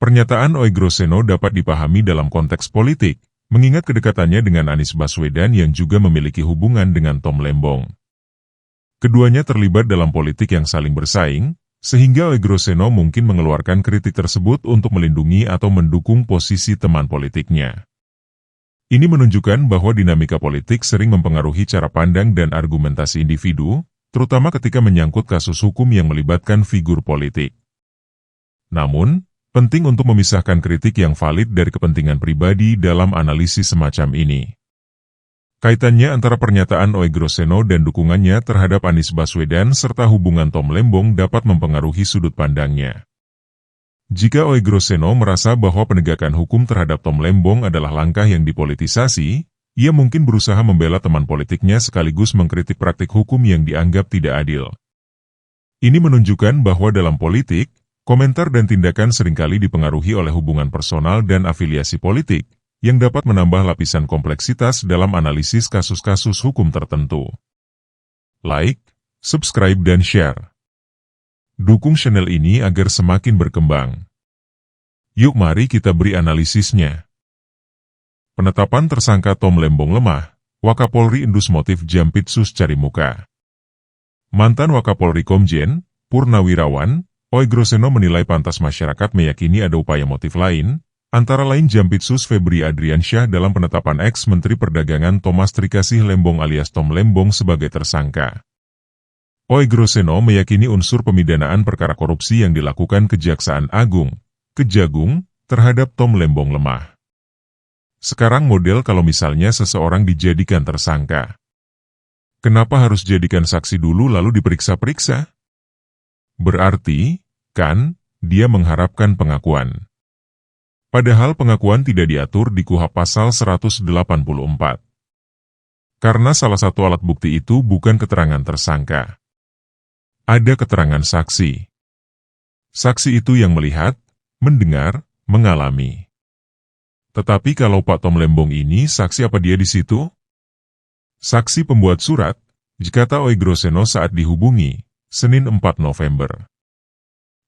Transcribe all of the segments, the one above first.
Pernyataan Oegroseno dapat dipahami dalam konteks politik, mengingat kedekatannya dengan Anies Baswedan yang juga memiliki hubungan dengan Tom Lembong. Keduanya terlibat dalam politik yang saling bersaing, sehingga Oegroseno mungkin mengeluarkan kritik tersebut untuk melindungi atau mendukung posisi teman politiknya. Ini menunjukkan bahwa dinamika politik sering mempengaruhi cara pandang dan argumentasi individu, terutama ketika menyangkut kasus hukum yang melibatkan figur politik. Namun, penting untuk memisahkan kritik yang valid dari kepentingan pribadi dalam analisis semacam ini. Kaitannya antara pernyataan Oegroseno dan dukungannya terhadap Anies Baswedan serta hubungan Tom Lembong dapat mempengaruhi sudut pandangnya. Jika Oegroseno merasa bahwa penegakan hukum terhadap Tom Lembong adalah langkah yang dipolitisasi, ia mungkin berusaha membela teman politiknya sekaligus mengkritik praktik hukum yang dianggap tidak adil. Ini menunjukkan bahwa dalam politik, komentar dan tindakan seringkali dipengaruhi oleh hubungan personal dan afiliasi politik, yang dapat menambah lapisan kompleksitas dalam analisis kasus-kasus hukum tertentu. Like, subscribe dan share. Dukung channel ini agar semakin berkembang. Yuk mari kita beri analisisnya. Penetapan tersangka Tom Lembong lemah, Wakapolri endus motif Jampitsus cari muka. Mantan Wakapolri Komjen, Purnawirawan, Oegroseno menilai pantas masyarakat meyakini ada upaya motif lain, antara lain Jampitsus Febri Adriansyah dalam penetapan ex-Menteri Perdagangan Thomas Trikasih Lembong alias Tom Lembong sebagai tersangka. Oegroseno meyakini unsur pemidanaan perkara korupsi yang dilakukan Kejaksaan Agung, Kejagung, terhadap Tom Lembong lemah. Sekarang model kalau misalnya seseorang dijadikan tersangka. Kenapa harus jadikan saksi dulu lalu diperiksa-periksa? Berarti, kan, dia mengharapkan pengakuan. Padahal pengakuan tidak diatur di KUHP pasal 184. Karena salah satu alat bukti itu bukan keterangan tersangka. Ada keterangan saksi. Saksi itu yang melihat, mendengar, mengalami. Tetapi kalau Pak Tom Lembong ini saksi apa dia di situ? Saksi pembuat surat, dikata Oegroseno saat dihubungi, Senin 4 November.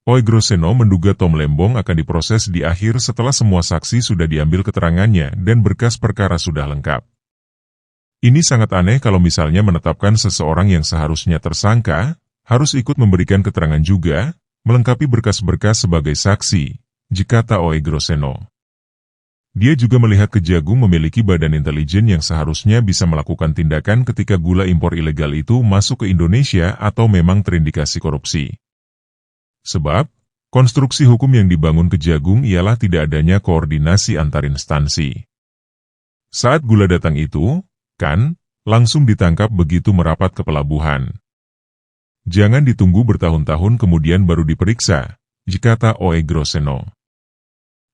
Oegroseno menduga Tom Lembong akan diproses di akhir setelah semua saksi sudah diambil keterangannya dan berkas perkara sudah lengkap. Ini sangat aneh kalau misalnya menetapkan seseorang yang seharusnya tersangka, harus ikut memberikan keterangan juga, melengkapi berkas-berkas sebagai saksi, dikata Oegroseno. Dia juga melihat Kejagung memiliki badan intelijen yang seharusnya bisa melakukan tindakan ketika gula impor ilegal itu masuk ke Indonesia atau memang terindikasi korupsi. Sebab, konstruksi hukum yang dibangun Kejagung ialah tidak adanya koordinasi antar instansi. Saat gula datang itu, kan, langsung ditangkap begitu merapat ke pelabuhan. Jangan ditunggu bertahun-tahun kemudian baru diperiksa, dikata Oegroseno.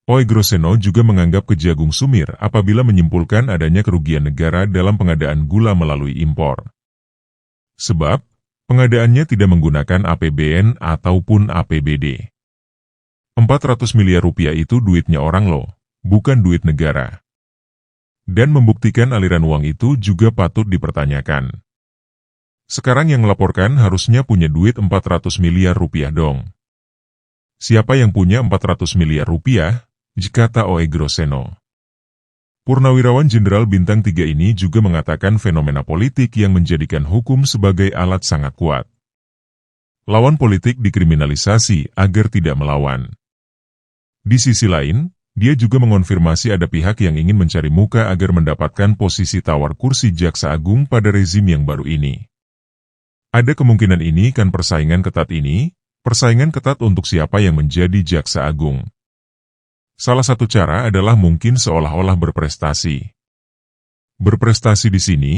Oegroseno juga menganggap Kejagung sumir apabila menyimpulkan adanya kerugian negara dalam pengadaan gula melalui impor. Sebab, pengadaannya tidak menggunakan APBN ataupun APBD. 400 miliar rupiah itu duitnya orang loh, bukan duit negara. Dan membuktikan aliran uang itu juga patut dipertanyakan. Sekarang yang melaporkan harusnya punya duit 400 miliar rupiah dong. Siapa yang punya 400 miliar rupiah? Dikata Oegroseno. Purnawirawan Jenderal Bintang 3 ini juga mengatakan fenomena politik yang menjadikan hukum sebagai alat sangat kuat. Lawan politik dikriminalisasi agar tidak melawan. Di sisi lain, dia juga mengonfirmasi ada pihak yang ingin mencari muka agar mendapatkan posisi tawar kursi Jaksa Agung pada rezim yang baru ini. Ada kemungkinan ini kan persaingan ketat untuk siapa yang menjadi Jaksa Agung. Salah satu cara adalah mungkin seolah-olah berprestasi. Berprestasi di sini,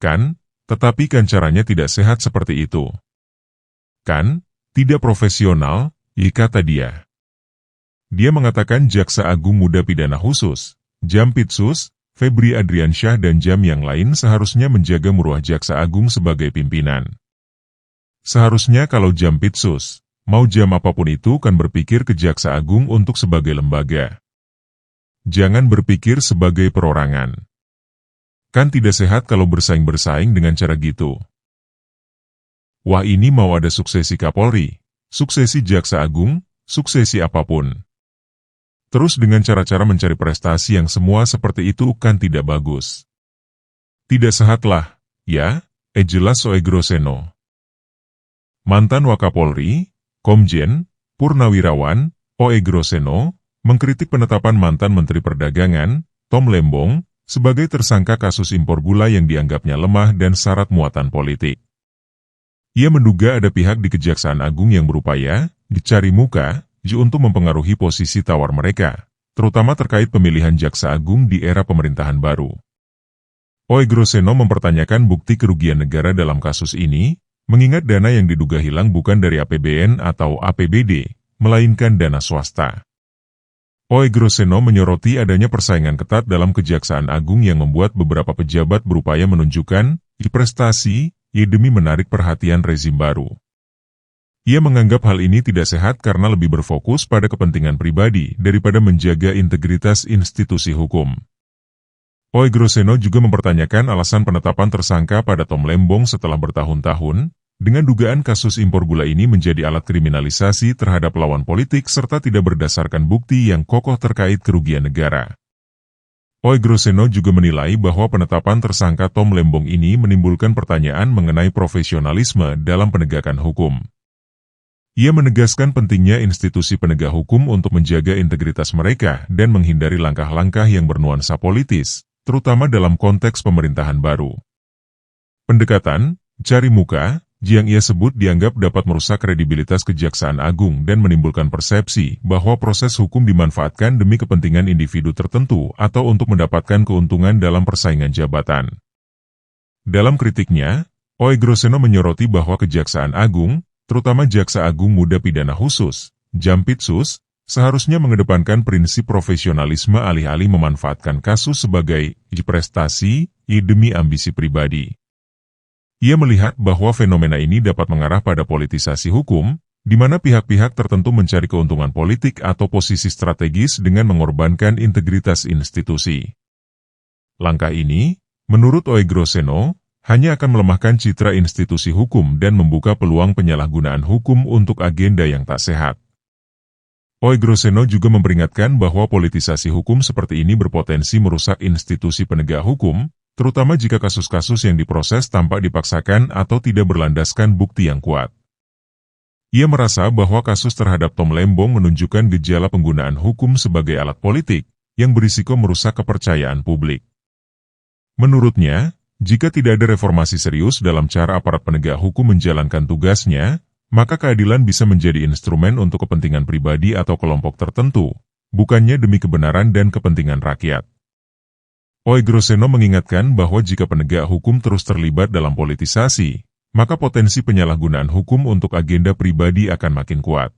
kan, tetapi kan caranya tidak sehat seperti itu. Kan, tidak profesional, kata dia. Dia mengatakan Jaksa Agung Muda Pidana Khusus, Jampitsus, Febri Adriansyah dan jam yang lain seharusnya menjaga maruah Jaksa Agung sebagai pimpinan. Seharusnya kalau Jampitsus, mau jam apapun itu kan berpikir ke Jaksa Agung untuk sebagai lembaga. Jangan berpikir sebagai perorangan. Kan tidak sehat kalau bersaing-bersaing dengan cara gitu. Wah ini mau ada suksesi Kapolri, suksesi Jaksa Agung, suksesi apapun. Terus dengan cara-cara mencari prestasi yang semua seperti itu kan tidak bagus. Tidak sehatlah, ya, jelas Oegroseno. Mantan Wakapolri, Komjen, Purnawirawan, Oegroseno, mengkritik penetapan mantan Menteri Perdagangan, Tom Lembong, sebagai tersangka kasus impor gula yang dianggapnya lemah dan syarat muatan politik. Ia menduga ada pihak di Kejaksaan Agung yang berupaya dicari muka untuk mempengaruhi posisi tawar mereka, terutama terkait pemilihan Jaksa Agung di era pemerintahan baru. Oegroseno mempertanyakan bukti kerugian negara dalam kasus ini, mengingat dana yang diduga hilang bukan dari APBN atau APBD, melainkan dana swasta. Oegroseno menyoroti adanya persaingan ketat dalam Kejaksaan Agung yang membuat beberapa pejabat berupaya menunjukkan prestasi demi menarik perhatian rezim baru. Ia menganggap hal ini tidak sehat karena lebih berfokus pada kepentingan pribadi daripada menjaga integritas institusi hukum. Oegroseno juga mempertanyakan alasan penetapan tersangka pada Tom Lembong setelah bertahun-tahun, dengan dugaan kasus impor gula ini menjadi alat kriminalisasi terhadap lawan politik serta tidak berdasarkan bukti yang kokoh terkait kerugian negara. Oegroseno juga menilai bahwa penetapan tersangka Tom Lembong ini menimbulkan pertanyaan mengenai profesionalisme dalam penegakan hukum. Ia menegaskan pentingnya institusi penegak hukum untuk menjaga integritas mereka dan menghindari langkah-langkah yang bernuansa politis, terutama dalam konteks pemerintahan baru. Pendekatan cari muka yang ia sebut dianggap dapat merusak kredibilitas Kejaksaan Agung dan menimbulkan persepsi bahwa proses hukum dimanfaatkan demi kepentingan individu tertentu atau untuk mendapatkan keuntungan dalam persaingan jabatan. Dalam kritiknya, Oegroseno menyoroti bahwa Kejaksaan Agung, terutama Jaksa Agung Muda Pidana Khusus, Jampitsus, seharusnya mengedepankan prinsip profesionalisme alih-alih memanfaatkan kasus sebagai prestasi demi ambisi pribadi. Ia melihat bahwa fenomena ini dapat mengarah pada politisasi hukum, di mana pihak-pihak tertentu mencari keuntungan politik atau posisi strategis dengan mengorbankan integritas institusi. Langkah ini, menurut Oegroseno, hanya akan melemahkan citra institusi hukum dan membuka peluang penyalahgunaan hukum untuk agenda yang tak sehat. Oegroseno juga memperingatkan bahwa politisasi hukum seperti ini berpotensi merusak institusi penegak hukum, terutama jika kasus-kasus yang diproses tampak dipaksakan atau tidak berlandaskan bukti yang kuat. Ia merasa bahwa kasus terhadap Tom Lembong menunjukkan gejala penggunaan hukum sebagai alat politik, yang berisiko merusak kepercayaan publik. Menurutnya, jika tidak ada reformasi serius dalam cara aparat penegak hukum menjalankan tugasnya, maka keadilan bisa menjadi instrumen untuk kepentingan pribadi atau kelompok tertentu, bukannya demi kebenaran dan kepentingan rakyat. Oegroseno mengingatkan bahwa jika penegak hukum terus terlibat dalam politisasi, maka potensi penyalahgunaan hukum untuk agenda pribadi akan makin kuat.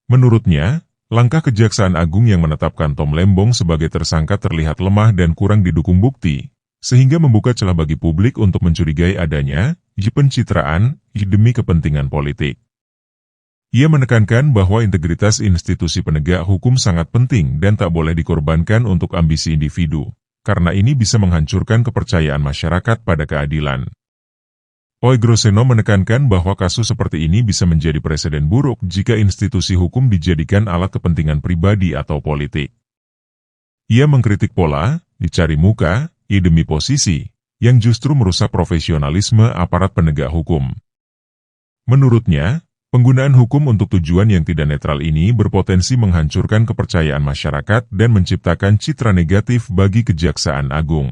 Menurutnya, langkah Kejaksaan Agung yang menetapkan Tom Lembong sebagai tersangka terlihat lemah dan kurang didukung bukti, sehingga membuka celah bagi publik untuk mencurigai adanya pencitraan demi kepentingan politik. Ia menekankan bahwa integritas institusi penegak hukum sangat penting dan tak boleh dikorbankan untuk ambisi individu, karena ini bisa menghancurkan kepercayaan masyarakat pada keadilan. Oegroseno menekankan bahwa kasus seperti ini bisa menjadi preseden buruk jika institusi hukum dijadikan alat kepentingan pribadi atau politik. Ia mengkritik pola dicari muka demi posisi, yang justru merusak profesionalisme aparat penegak hukum. Menurutnya, penggunaan hukum untuk tujuan yang tidak netral ini berpotensi menghancurkan kepercayaan masyarakat dan menciptakan citra negatif bagi Kejaksaan Agung.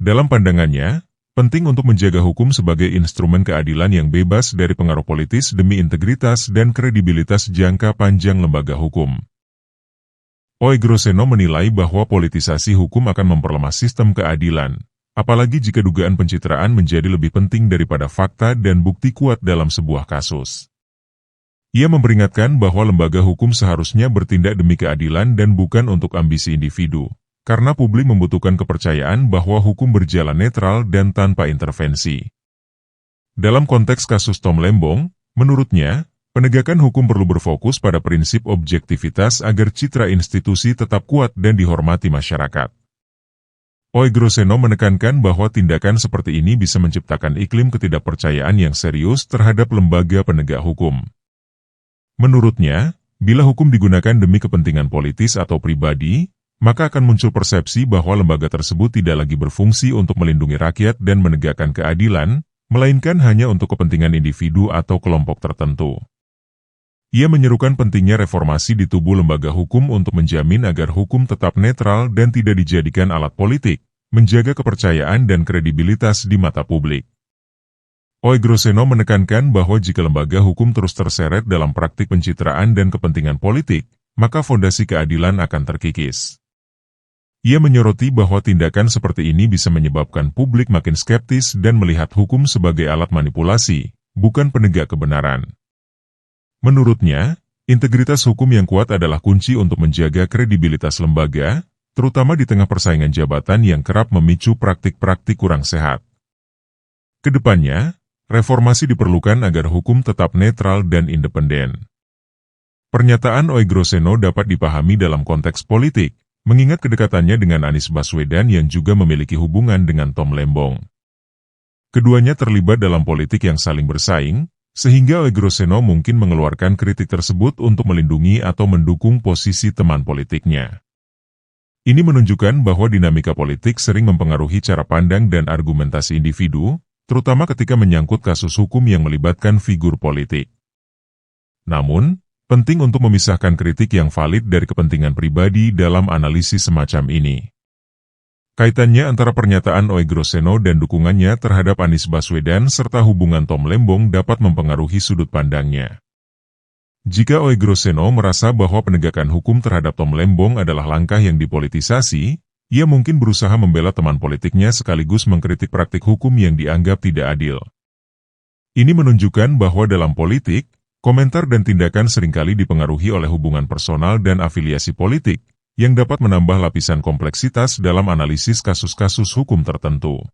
Dalam pandangannya, penting untuk menjaga hukum sebagai instrumen keadilan yang bebas dari pengaruh politis demi integritas dan kredibilitas jangka panjang lembaga hukum. Oegroseno menilai bahwa politisasi hukum akan memperlemah sistem keadilan, apalagi jika dugaan pencitraan menjadi lebih penting daripada fakta dan bukti kuat dalam sebuah kasus. Ia memperingatkan bahwa lembaga hukum seharusnya bertindak demi keadilan dan bukan untuk ambisi individu, karena publik membutuhkan kepercayaan bahwa hukum berjalan netral dan tanpa intervensi. Dalam konteks kasus Tom Lembong, menurutnya, penegakan hukum perlu berfokus pada prinsip objektivitas agar citra institusi tetap kuat dan dihormati masyarakat. Oegroseno menekankan bahwa tindakan seperti ini bisa menciptakan iklim ketidakpercayaan yang serius terhadap lembaga penegak hukum. Menurutnya, Bila hukum digunakan demi kepentingan politis atau pribadi, maka akan muncul persepsi bahwa lembaga tersebut tidak lagi berfungsi untuk melindungi rakyat dan menegakkan keadilan, melainkan hanya untuk kepentingan individu atau kelompok tertentu. Ia menyerukan pentingnya reformasi di tubuh lembaga hukum untuk menjamin agar hukum tetap netral dan tidak dijadikan alat politik, menjaga kepercayaan dan kredibilitas di mata publik. Oegroseno menekankan bahwa jika lembaga hukum terus terseret dalam praktik pencitraan dan kepentingan politik, maka fondasi keadilan akan terkikis. Ia menyoroti bahwa tindakan seperti ini bisa menyebabkan publik makin skeptis dan melihat hukum sebagai alat manipulasi, bukan penegak kebenaran. Menurutnya, integritas hukum yang kuat adalah kunci untuk menjaga kredibilitas lembaga, terutama di tengah persaingan jabatan yang kerap memicu praktik-praktik kurang sehat. Kedepannya, reformasi diperlukan agar hukum tetap netral dan independen. Pernyataan Oegroseno dapat dipahami dalam konteks politik, mengingat kedekatannya dengan Anies Baswedan yang juga memiliki hubungan dengan Tom Lembong. Keduanya terlibat dalam politik yang saling bersaing, sehingga Oegroseno mungkin mengeluarkan kritik tersebut untuk melindungi atau mendukung posisi teman politiknya. Ini menunjukkan bahwa dinamika politik sering mempengaruhi cara pandang dan argumentasi individu, terutama ketika menyangkut kasus hukum yang melibatkan figur politik. Namun, penting untuk memisahkan kritik yang valid dari kepentingan pribadi dalam analisis semacam ini. Kaitannya antara pernyataan Oegroseno dan dukungannya terhadap Anies Baswedan serta hubungan Tom Lembong dapat mempengaruhi sudut pandangnya. Jika Oegroseno merasa bahwa penegakan hukum terhadap Tom Lembong adalah langkah yang dipolitisasi, ia mungkin berusaha membela teman politiknya sekaligus mengkritik praktik hukum yang dianggap tidak adil. Ini menunjukkan bahwa dalam politik, komentar dan tindakan seringkali dipengaruhi oleh hubungan personal dan afiliasi politik, yang dapat menambah lapisan kompleksitas dalam analisis kasus-kasus hukum tertentu.